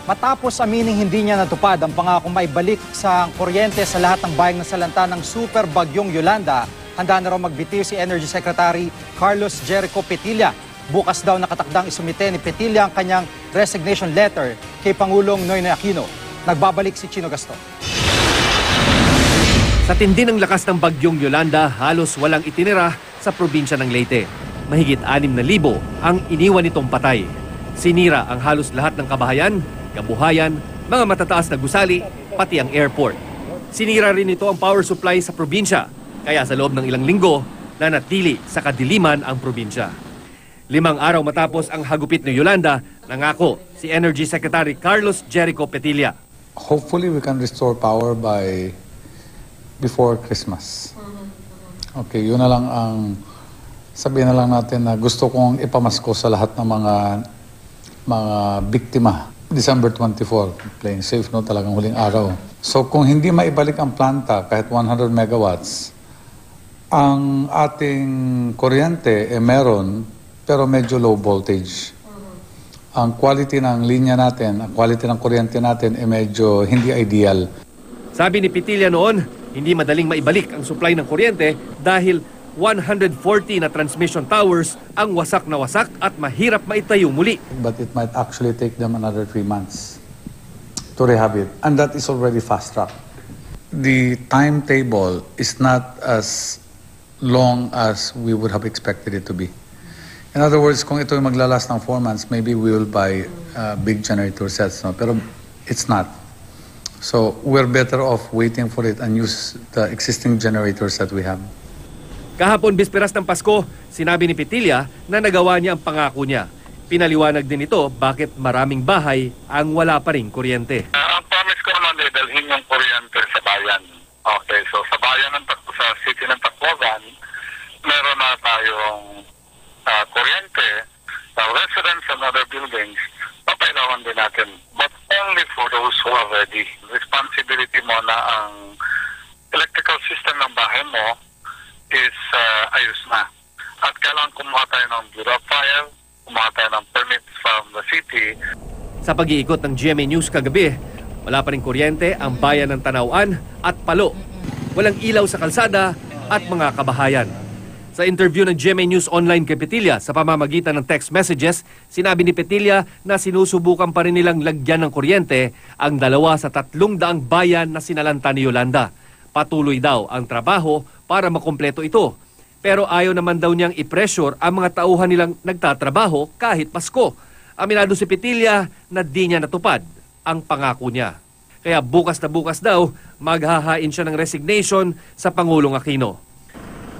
Matapos amining hindi niya natupad ang pangakong maibalik sa kuryente sa lahat ng bayang nasalanta ng super bagyong Yolanda, handa na raw magbitiw si Energy Secretary Carlos Jerico Petilla. Bukas daw nakatakdang isumite ni Petilla ang kanyang resignation letter kay Pangulong Noynoy Aquino. Nagbabalik si Chino Gaston. Sa tindi ng lakas ng bagyong Yolanda, halos walang itinira sa probinsya ng Leyte. Mahigit 6,000 ang iniwan nitong patay. Sinira ang halos lahat ng kabahayan, kabuhayan, mga matataas na gusali, pati ang airport. Sinira rin ito ang power supply sa probinsya, kaya sa loob ng ilang linggo, nanatili sa kadiliman ang probinsya. 5 araw matapos ang hagupit ng Yolanda, nangako si Energy Secretary Carlos Jerico Petilla. Hopefully we can restore power by before Christmas. Okay, yun na lang ang sabihin na lang natin na gusto kong ipamasko sa lahat ng mga biktima. December 24, playing safe, no, talagang huling araw. So kung hindi maibalik ang planta kahit 100 megawatts, ang ating kuryente meron pero medyo low voltage. Ang quality ng linya natin, ang quality ng kuryente natin medyo hindi ideal. Sabi ni Petilla noon, hindi madaling maibalik ang supply ng kuryente dahil 140 na transmission towers ang wasak na wasak at mahirap maitayo muli. But it might actually take them another 3 months to rehab it. And that is already fast-tracked. The timetable is not as long as we would have expected it to be. In other words, kung ito yung maglalast ng 4 months, maybe we will buy big generator sets. No? Pero it's not. So we're better off waiting for it and use the existing generators that we have. Kahapon bisperas ng Pasko, sinabi ni Petilla na nagawa niya ang pangako niya. Pinaliwanag din ito bakit maraming bahay ang wala pa ring kuryente. Ang promise ko naman ay dalhin yung kuryente sa bayan. Okay, so sa bayan sa city ng Tacloban, meron na tayong kuryente. Sa residents and other buildings, papailawan din natin. But only for those who are ready. Responsibility mo na ang electrical system ng bahay mo is ayos na. At kailangan kumuha tayo ng Bureau of Fire, kumuha tayo ng permit from the city. Sa pag-iikot ng GMA News kagabi, wala pa rin kuryente ang bayan ng Tanauan at Palo. Walang ilaw sa kalsada at mga kabahayan. Sa interview ng GMA News Online kay Petilla sa pamamagitan ng text messages, sinabi ni Petilla na sinusubukan pa rin nilang lagyan ng kuryente ang 2 sa 300 bayan na sinalanta ni Yolanda. Patuloy daw ang trabaho para makumpleto ito. Pero ayaw naman daw niyang i-pressure ang mga tauhan nilang nagtatrabaho kahit Pasko. Aminado si Petilla na di niya natupad ang pangako niya. Kaya bukas na bukas daw, maghahain siya ng resignation sa Pangulong Aquino.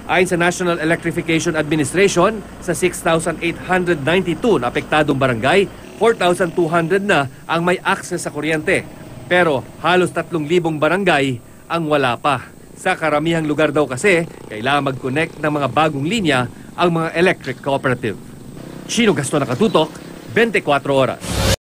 Ayon sa National Electrification Administration, sa 6,892 na apektadong barangay, 4,200 na ang may access sa kuryente. Pero halos 3,000 barangay ang wala pa. Sa karamihang lugar daw kasi, kailangan mag-connect ng mga bagong linya ang mga electric cooperative. Chino Gaston, Nakatutok, 24 Oras.